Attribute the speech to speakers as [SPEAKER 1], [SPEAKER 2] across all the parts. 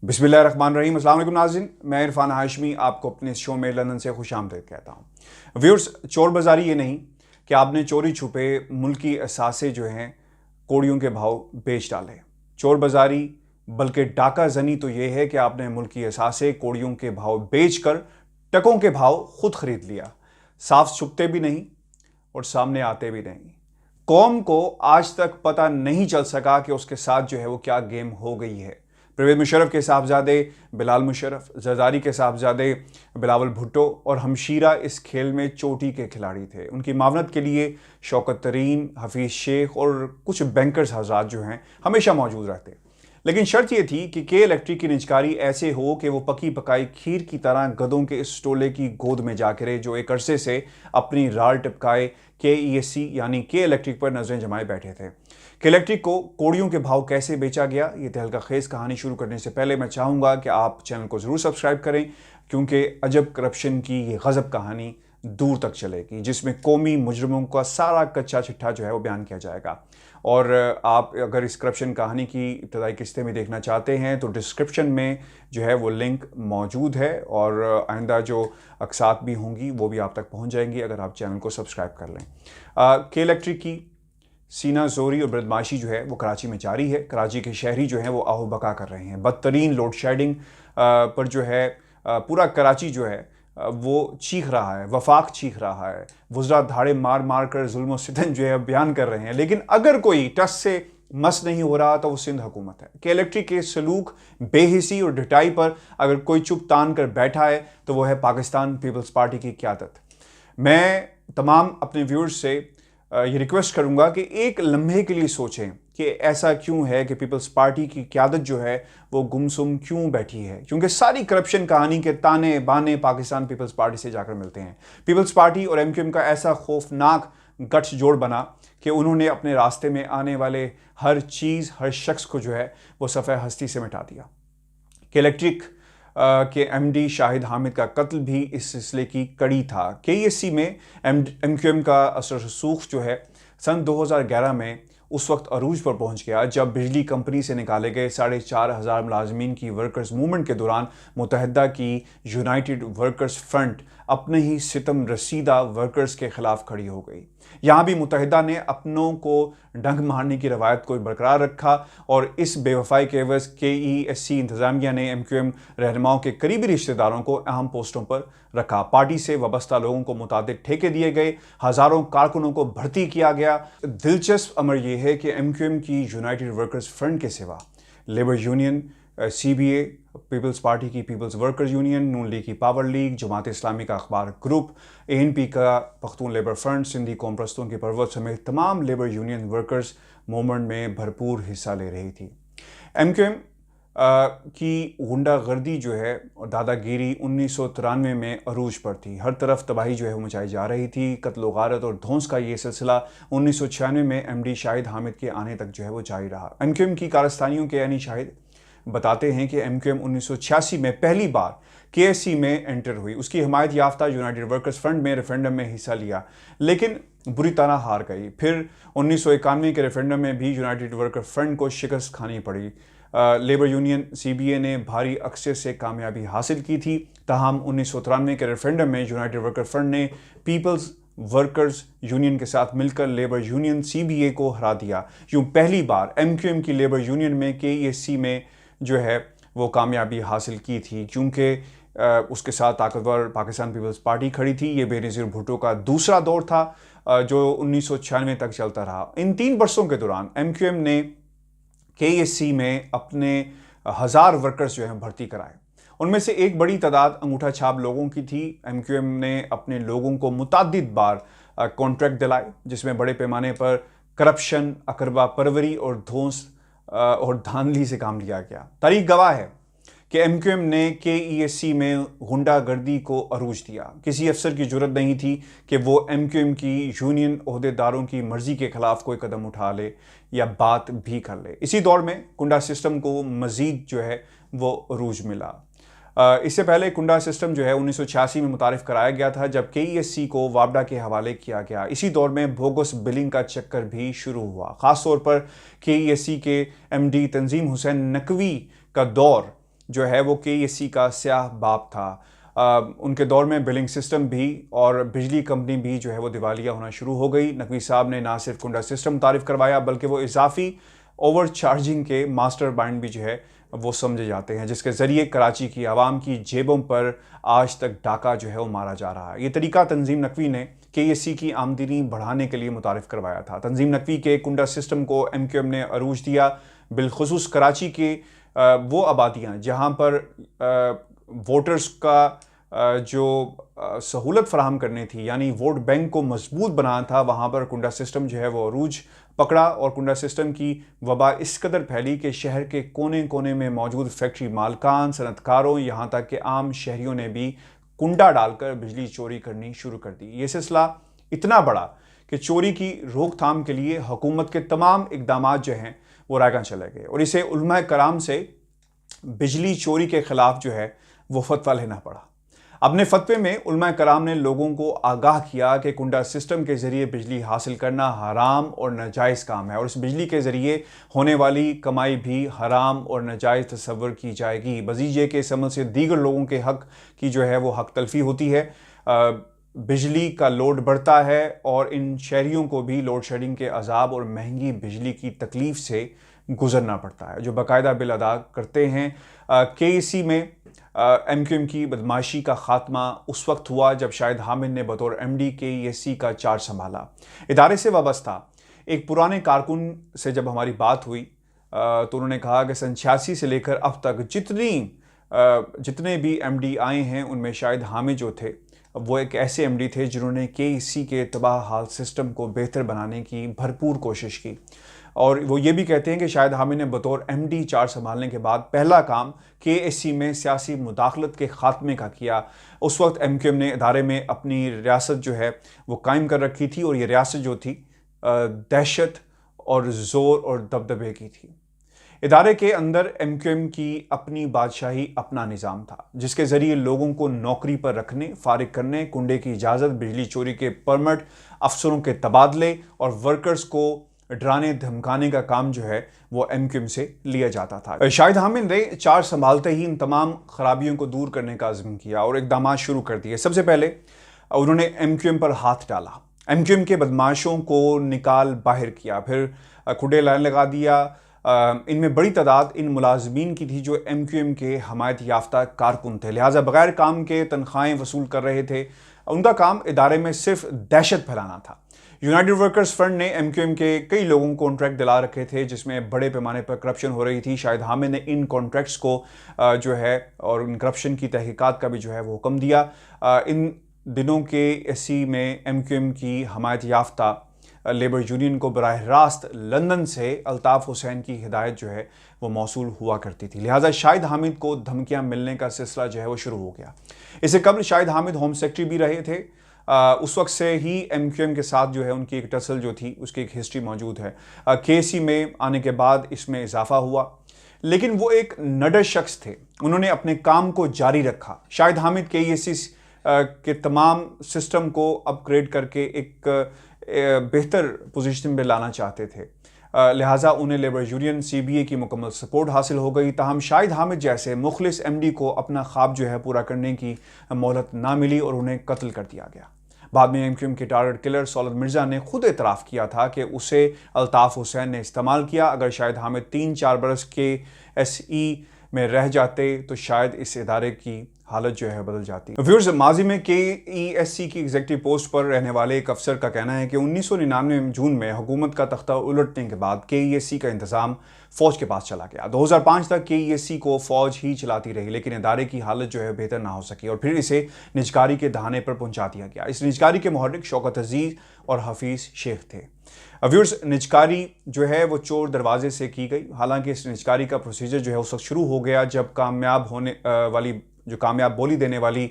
[SPEAKER 1] बिस्मिल्लाहिर्रहमानिर्रहीम। अस्सलाम वालेकुम नाज़रीन, मैं इरफान हाशमी आपको अपने इस शो में लंदन से खुशामदीद कहता हूँ। व्यूअर्स, चोर बाज़ारी ये नहीं कि आपने चोरी छुपे मुल्की असासे जो हैं कोड़ियों के भाव बेच डाले। चोर बाज़ारी बल्कि डाका जनी तो ये है कि आपने मुल्की असासे कोड़ियों के भाव बेच कर टकों के भाव खुद खरीद लिया। साफ छुपते भी नहीं और सामने आते भी नहीं। कौम को आज तक पता नहीं चल सका कि उसके साथ जो है वो क्या गेम हो गई है। परवेज़ मुशर्रफ के साहबजादे बिलाल मुशर्रफ, जरदारी के साहबजादे बिलावल भुट्टो और हमशीरा इस खेल में चोटी के खिलाड़ी थे। उनकी मावनत के लिए शौकत तरीन, हफीज़ शेख और कुछ बैंकर्स हज़रात जो हैं हमेशा मौजूद रहते। लेकिन शर्त यह थी कि के इलेक्ट्रिक की निजकारी ऐसे हो कि वो पकी पकाई खीर की तरह गधों के इस टोले की गोद में जा गिरे जो एक अरसे से अपनी राल टिपकाए KESC यानी के इलेक्ट्रिक पर नजरें जमाए बैठे थे। के इलेक्ट्रिक को कोड़ियों के भाव कैसे बेचा गया, ये तहलका खेज कहानी शुरू करने से पहले मैं चाहूँगा कि आप चैनल को ज़रूर सब्सक्राइब करें, क्योंकि अजब करप्शन की ये गज़ब कहानी दूर तक चलेगी, जिसमें कौमी मुजरमों का सारा कच्चा चिट्ठा जो है वो बयान किया जाएगा। और आप अगर इस करप्शन कहानी की इब्तदाई किस्तें में देखना चाहते हैं तो डिस्क्रिप्शन में जो है वो लिंक मौजूद है, और आइंदा जो अक्सात भी होंगी वो भी आप तक पहुंच जाएंगी अगर आप चैनल को सब्सक्राइब कर लें। के इलेक्ट्रिक की सीना जोरी और बदमाशी जो है वो कराची में जारी है। कराची के शहरी जो हैं वो आहो बका कर रहे हैं। बदतरीन लोड शेडिंग पर जो है पूरा कराची जो है वो चीख रहा है, वफाक चीख रहा है। वुज़रा धाड़े मार मार कर जुल्म सितम जो है बयान कर रहे हैं। लेकिन अगर कोई टस से मस नहीं हो रहा तो वो सिंध हुकूमत है। के इलेक्ट्रिक के सलूक, बेहिसी और ढिठाई पर अगर कोई चुप तान कर बैठा है तो वो है पाकिस्तान पीपल्स पार्टी की क़यादत। मैं तमाम अपने व्यूअर्स से ये रिक्वेस्ट करूंगा कि एक लम्हे के लिए सोचें कि ऐसा क्यों है कि पीपल्स पार्टी की क़यादत जो है वो गुमसुम क्यों बैठी है, क्योंकि सारी करप्शन कहानी के ताने बाने पाकिस्तान पीपल्स पार्टी से जाकर मिलते हैं। पीपल्स पार्टी और MQM का ऐसा खौफनाक गठजोड़ बना कि उन्होंने अपने रास्ते में आने वाले हर चीज़, हर शख्स को जो है वो सफ़े हस्ती से मिटा दिया। के इलेक्ट्रिक के MD शाहिद हामिद का कत्ल भी इस सिलसिले की कड़ी था। KESC में MQM का असर रसूख जो है सन 2011 में उस वक्त अरूज पर पहुंच गया जब बिजली कंपनी से निकाले गए 4,500 मुलाजमीन की वर्कर्स मूवमेंट के दौरान मुत्तहिदा की यूनाइटेड वर्कर्स फ्रंट अपने ही सितम रसीदा वर्कर्स के खिलाफ खड़ी हो गई। यहाँ भी मुत्तहिदा ने अपनों को डंग मारने की रवायत को बरकरार रखा और इस बेवफाई के एवज KESC इंतजामिया ने MQM रहनुमाओं के करीबी रिश्तेदारों को अहम पोस्टों पर रखा। पार्टी से वाबस्ता लोगों को मुतादिद ठेके दिए गए, हज़ारों कारकुनों को भर्ती किया गया। दिलचस्प अमर यह है कि MQM की यूनाइटेड वर्कर्स फ्रंट के सिवा labour union, CBA, peoples party की peoples workers union, Noon league की पावर लीग, जमात इस्लामी का अखबार ग्रुप, ANP का पख्तून लेबर फ्रंट, सिंधी कौम परस्तों की परवत समेत तमाम लेबर यूनियन वर्कर्स मूवमेंट में भरपूर हिस्सा ले रही थी। MQM की गुंडागर्दी जो है और दादागिरी 1993 में अरूज पर थी। हर तरफ तबाही जो है वो मचाई जा रही थी। कत्ल गारत और धौंस का ये सिलसिला 1996 में MD शाहिद हामिद के आने तक जो है वो जारी रहा। MQM की कारस्तानियों के यानी शाहिद बताते हैं कि MQM 1986 में पहली बार KSC में एंटर हुई। उसकी हिमायत याफ्ता यूनाइटेड वर्कर्स फ्रंट में रेफरेंडम में हिस्सा लिया, लेकिन बुरी तरह हार गई। फिर 1991 के रेफरेंडम में भी यूनाइटेड वर्कर फ्रंट को शिकस्त खानी पड़ी। लेबर यूनियन CBA ने भारी अक्सर से कामयाबी हासिल की थी। ताहम 1993 के रेफरेंडम में यूनाइटेड वर्कर फ्रंट ने पीपल्स वर्कर्स यूनियन के साथ मिलकर लेबर यूनियन CBA को हरा दिया। यूँ पहली बार MQM की लेबर यूनियन में KESC में जो है वो कामयाबी हासिल की थी, क्योंकि उसके साथ ताकतवर पाकिस्तान पीपल्स पार्टी खड़ी थी। ये बेनज़ीर भुट्टो का दूसरा दौर था जो 1996 तक चलता रहा। इन 3 बरसों के दौरान MQM ने KESC में अपने 1000 वर्कर्स जो हैं भर्ती कराए। उनमें से एक बड़ी तादाद अंगूठा छाप लोगों की थी। MQM ने अपने लोगों को मुतअद्दिद बार कॉन्ट्रैक्ट दिलाए, जिसमें बड़े पैमाने पर करप्शन, अकरबा परवरी और धौंस और धांधली से काम लिया गया। तारीख गवाह है कि MQM ने KESC में गुंडागर्दी को अरूज दिया। किसी अफसर की जुर्रत नहीं थी कि वो MQM की यूनियन ओहदेदारों की मर्जी के खिलाफ कोई कदम उठा ले या बात भी कर ले। इसी दौर में कुंडा सिस्टम को मजीद जो है वो अरूज मिला। इससे पहले कुंडा सिस्टम जो है 1986 में मुतारिफ कराया गया था, जब KESC को वापडा के हवाले किया गया। इसी दौर में बोगस बिलिंग का चक्कर भी शुरू हुआ। ख़ास तौर पर KESC के MD तंजीम हुसैन नकवी का दौर جو ہے وہ KESC کا سیاہ باب تھا۔ ان کے دور میں بلنگ سسٹم بھی اور بجلی کمپنی بھی جو ہے وہ دیوالیہ ہونا شروع ہو گئی۔ نقوی صاحب نے نہ صرف کنڈا سسٹم تعریف کروایا بلکہ وہ اضافی اوور چارجنگ کے ماسٹر مائنڈ بھی جو ہے وہ سمجھے جاتے ہیں، جس کے ذریعے کراچی کی عوام کی جیبوں پر آج تک ڈاکہ جو ہے وہ مارا جا رہا ہے۔ یہ طریقہ تنظیم نقوی نے KESC کی آمدنی بڑھانے کے لیے متعارف کروایا تھا۔ تنظیم نقوی کے کنڈا سسٹم کو MQM نے عروج دیا، بالخصوص کراچی کے وہ آبادیاں جہاں پر ووٹرز کا جو سہولت فراہم کرنی تھی، یعنی ووٹ بینک کو مضبوط بنانا تھا، وہاں پر کنڈا سسٹم جو ہے وہ عروج پکڑا اور کنڈا سسٹم کی وبا اس قدر پھیلی کہ شہر کے کونے کونے میں موجود فیکٹری مالکان، صنعت کاروں، یہاں تک کہ عام شہریوں نے بھی کنڈا ڈال کر بجلی چوری کرنی شروع کر دی۔ یہ سلسلہ اتنا بڑا کہ چوری کی روک تھام کے لیے حکومت کے تمام اقدامات جو ہیں وہ رائگاں چلے گئے اور اسے علماء کرام سے بجلی چوری کے خلاف جو ہے وہ فتویٰ لینا پڑا۔ اپنے فتوے میں علماء کرام نے لوگوں کو آگاہ کیا کہ کنڈا سسٹم کے ذریعے بجلی حاصل کرنا حرام اور ناجائز کام ہے اور اس بجلی کے ذریعے ہونے والی کمائی بھی حرام اور ناجائز تصور کی جائے گی، مزید یہ کہ اس عمل سے دیگر لوگوں کے حق کی جو ہے وہ حق تلفی ہوتی ہے، بجلی کا لوڈ بڑھتا ہے اور ان شہریوں کو بھی لوڈ شیڈنگ کے عذاب اور مہنگی بجلی کی تکلیف سے گزرنا پڑتا ہے، جو باقاعدہ بل ادا کرتے ہیں۔ KEC میں MQM کی بدماشی کا خاتمہ اس وقت ہوا جب شاہد حامد نے بطور MD KESC کا چارج سنبھالا۔ ادارے سے وابستہ ایک پرانے کارکن سے جب ہماری بات ہوئی تو انہوں نے کہا کہ سن 86 سے لے کر اب تک جتنے بھی MD آئے ہیں ان میں شاہد حامد جو تھے وہ ایک ایسے MD تھے جنہوں نے KEC کے تباہ حال سسٹم کو بہتر بنانے کی بھرپور کوشش کی، اور وہ یہ بھی کہتے ہیں کہ شاہد حامد نے بطور MD چارج سنبھالنے کے بعد پہلا کام KESC میں سیاسی مداخلت کے خاتمے کا کیا۔ اس وقت MQM نے ادارے میں اپنی ریاست جو ہے وہ قائم کر رکھی تھی اور یہ ریاست جو تھی دہشت اور زور اور دبدبے کی تھی۔ ادارے کے اندر MQM کی اپنی بادشاہی، اپنا نظام تھا جس کے ذریعے لوگوں کو نوکری پر رکھنے، فارغ کرنے، کنڈے کی اجازت، بجلی چوری کے پرمٹ، افسروں کے تبادلے اور ورکرز کو ڈرانے دھمکانے کا کام جو ہے وہ MQM سے لیا جاتا تھا۔ شاہد حامد نے چارج سنبھالتے ہی ان تمام خرابیوں کو دور کرنے کا عزم کیا اور اقدامات شروع کر دیے۔ سب سے پہلے انہوں نے MQM پر ہاتھ ڈالا، MQM کے بدماشوں کو نکال باہر کیا، پھر کھڈے لائن لگا دیا۔ ان میں بڑی تعداد ان ملازمین کی تھی جو MQM کے حمایت یافتہ کارکن تھے، لہٰذا بغیر کام کے تنخواہیں وصول کر رہے تھے۔ ان کا کام ادارے میں صرف دہشت پھیلانا تھا۔ یونائٹڈ ورکرز فرنٹ نے MQM کے کئی لوگوں کو کانٹریکٹ دلا رکھے تھے جس میں بڑے پیمانے پر کرپشن ہو رہی تھی۔ شاہد حامد نے ان کانٹریکٹس کو جو ہے اور ان کرپشن کی تحقیقات کا بھی جو ہے وہ حکم دیا۔ ان دنوں KESC میں MQM کی حمایت یافتہ لیبر یونین کو براہ راست لندن سے الطاف حسین کی ہدایت جو ہے وہ موصول ہوا کرتی تھی، لہٰذا شاہد حامد کو دھمکیاں ملنے کا سلسلہ جو ہے وہ شروع ہو گیا۔ اس سے قبل شاہد حامد ہوم سیکرٹری بھی رہے تھے۔ اس وقت سے ہی MQM کے ساتھ جو ہے ان کی ایک ٹسل جو تھی اس کی ایک ہسٹری موجود ہے۔ KEC میں آنے کے بعد اس میں اضافہ ہوا، لیکن وہ ایک نڈر شخص تھے، انہوں نے اپنے کام کو جاری رکھا۔ شاہد حامد KEC کے تمام سسٹم کو اپ گریڈ کر کے ایک بہتر پوزیشن میں لانا چاہتے تھے، لہٰذا انہیں لیبر یونین CBA کی مکمل سپورٹ حاصل ہو گئی، تاہم شاہد حامد جیسے مخلص MD کو اپنا خواب جو ہے پورا کرنے کی مہلت نہ ملی اور انہیں قتل کر دیا گیا۔ بعد میں MQM کے ٹارگٹ کلر سولد مرزا نے خود اعتراف کیا تھا کہ اسے الطاف حسین نے استعمال کیا۔ اگر شاہد حامد 3-4 برس KSE میں رہ جاتے تو شاید اس ادارے کی حالت جو ہے بدل جاتی۔ ویورز، ماضی میں KESC کی ایگزیکٹو پوسٹ پر رہنے والے ایک افسر کا کہنا ہے کہ 1999 جون میں حکومت کا تختہ الٹنے کے بعد KESC کا انتظام فوج کے پاس چلا گیا۔ 2005 تک KESC کو فوج ہی چلاتی رہی، لیکن ادارے کی حالت جو ہے بہتر نہ ہو سکی اور پھر اسے نجکاری کے دہانے پر پہنچا دیا گیا۔ اس نجکاری کے محرک شوکت عزیز اور حفیظ شیخ تھے۔ ویورز، نجکاری جو ہے وہ چور دروازے سے کی گئی، حالانکہ اس نجکاری کا پروسیجر جو ہے اس وقت شروع ہو گیا جب کامیاب بولی دینے والی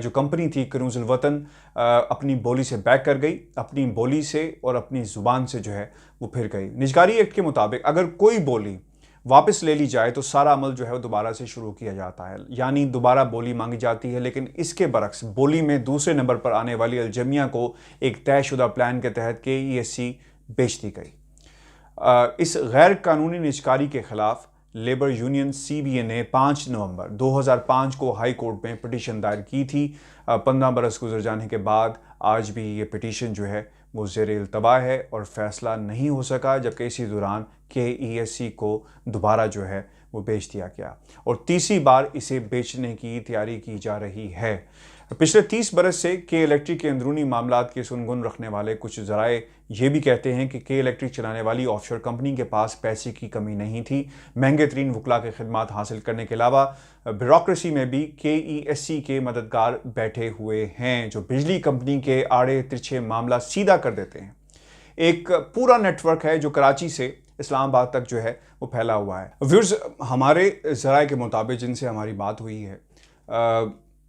[SPEAKER 1] جو کمپنی تھی کنوز الوطن اپنی بولی سے بیک کر گئی، اپنی بولی سے اور اپنی زبان سے جو ہے وہ پھر گئی۔ نجکاری ایکٹ کے مطابق اگر کوئی بولی واپس لے لی جائے تو سارا عمل جو ہے وہ دوبارہ سے شروع کیا جاتا ہے، یعنی دوبارہ بولی مانگی جاتی ہے، لیکن اس کے برعکس بولی میں دوسرے نمبر پر آنے والی الجمیہ کو ایک طے شدہ پلان کے تحت KESC بیچ دی گئی۔ اس غیر قانونی نجکاری کے خلاف लेबर यूनियन CBA ने 5 नवंबर 2005 को हाई कोर्ट में पिटीशन दायर की थी। 15 बरस गुजर जाने के बाद आज भी ये पिटीशन जो है वो ज़ेर इल्तवा है और फैसला नहीं हो सका, जबकि इसी दौरान KESC को दोबारा जो है वो बेच दिया गया और तीसरी बार इसे बेचने की तैयारी की जा रही है। पिछले 30 बरस से के इलेक्ट्रिक के अंदरूनी मामलात की सुनगुन रखने वाले कुछ ज़राए ये भी कहते हैं कि के इलेक्ट्रिक चलाने वाली ऑफशोर कंपनी के पास पैसे की कमी नहीं थी। महंगे तरीन वकला के खिदमात हासिल करने के अलावा ब्यूरोक्रेसी में भी KESC के मददगार बैठे हुए हैं जो बिजली कंपनी के आड़े तिरछे मामला सीधा कर देते हैं। एक पूरा नेटवर्क है जो कराची से इस्लामाबाद तक जो है वो फैला हुआ है। व्यूअर्स, हमारे ज़राए के मुताबिक जिनसे हमारी बात हुई है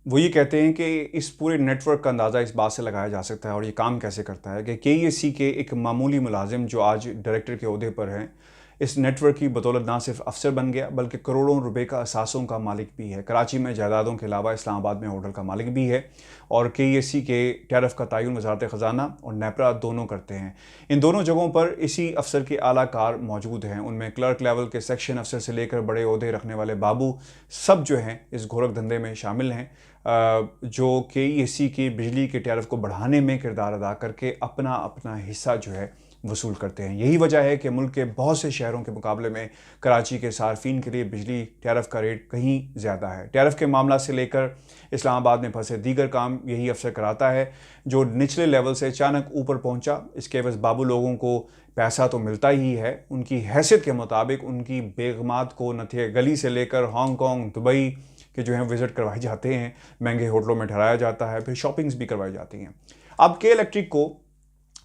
[SPEAKER 1] वो ये कहते हैं कि इस पूरे नेटवर्क का अंदाज़ा इस बात से लगाया जा सकता है और ये काम कैसे करता है कि KESC के एक मामूली मुलाजिम जो आज डायरेक्टर के ओहदे पर हैं, इस नेटवर्क की बदौलत ना सिर्फ अफसर बन गया बल्कि करोड़ों रुपए का असासों का मालिक भी है। कराची में जायदादों के अलावा इस्लामाबाद में होटल का मालिक भी है और KESC के टैरिफ का तयन वजारत ख़जाना और नेपरा दोनों करते हैं। इन दोनों जगहों पर इसी अफसर के आला कार मौजूद हैं। उनमें क्लर्क लेवल के सेक्शन अफसर से लेकर बड़े ओहदे रखने वाले बाबू सब जो हैं इस घोरक धंधे में शामिल हैं, जो KESC की बिजली के टैरिफ को बढ़ाने में किरदार अदा करके अपना अपना हिस्सा जो है वसूल करते हैं। यही वजह है कि मुल्क के बहुत से शहरों के मुकाबले में कराची के सार्फिन के लिए बिजली टैरिफ का रेट कहीं ज़्यादा है। टैरिफ के मामला से लेकर इस्लामाबाद में फंसे दीगर काम यही अफसर कराता है जो निचले लेवल से अचानक ऊपर पहुंचा। इसके एवज बाबू लोगों को पैसा तो मिलता ही है, उनकी हैसियत के मुताबिक उनकी बेगमात को नथिया गली से लेकर हांगकॉन्ग, दुबई के जो हैं विज़िट करवाए जाते हैं, महंगे होटलों में ठहराया जाता है, फिर शॉपिंग्स भी करवाई जाती हैं। अब के इलेक्ट्रिक को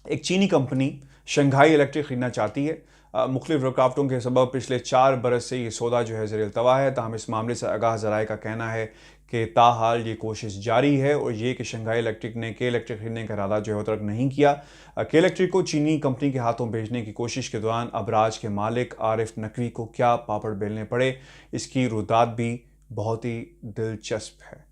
[SPEAKER 1] एक चीनी कंपनी शंघाई इलेक्ट्रिक खरीदना चाहती है। मुख्तलिफ रुकावटों के सबब पिछले 4 बरस से ये सौदा जो है ज़ेर इल्तवा है। ताहम इस मामले से आगाह ज़राए का कहना है कि ताहाल ये कोशिश जारी है और ये कि शंघाई इलेक्ट्रिक ने के इलेक्ट्रिक खरीदने का इरादा जो है तर्क नहीं किया। के इलेक्ट्रिक को चीनी कंपनी के हाथों भेजने की कोशिश के दौरान अबराज के मालिक आरिफ नकवी को क्या पापड़ बेलने पड़े, इसकी रुदात भी बहुत ही दिलचस्प है।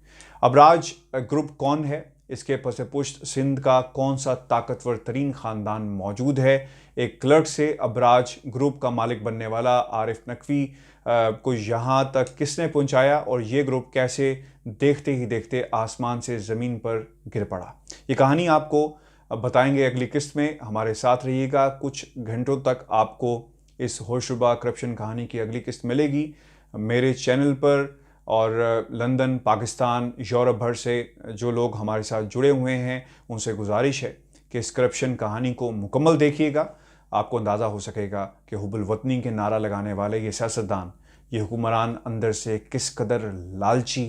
[SPEAKER 1] अबराज ग्रुप कौन है, इसके पस पुश्त सिंध का कौन सा ताकतवर तरीन ख़ानदान मौजूद है, एक क्लर्क से अबराज ग्रुप का मालिक बनने वाला आरिफ नकवी को यहाँ तक किसने पहुँचाया और ये ग्रुप कैसे देखते ही देखते आसमान से ज़मीन पर गिर पड़ा, ये कहानी आपको बताएंगे अगली किस्त में। हमारे साथ रहिएगा। कुछ घंटों तक आपको इस होशरुबा करप्शन कहानी की अगली किस्त मिलेगी मेरे चैनल पर। और लंदन, पाकिस्तान, यूरोप भर से जो लोग हमारे साथ जुड़े हुए हैं उनसे गुजारिश है कि इस करप्शन कहानी को मुकम्मल देखिएगा। आपको अंदाज़ा हो सकेगा कि हुब्बुल वतनी के नारा लगाने वाले ये सियासतदान, ये हुक्मरान अंदर से किस कदर लालची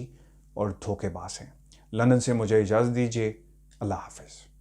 [SPEAKER 1] और धोखेबाज हैं। लंदन से मुझे इजाज़त दीजिए। अल्लाह हाफ़िज़।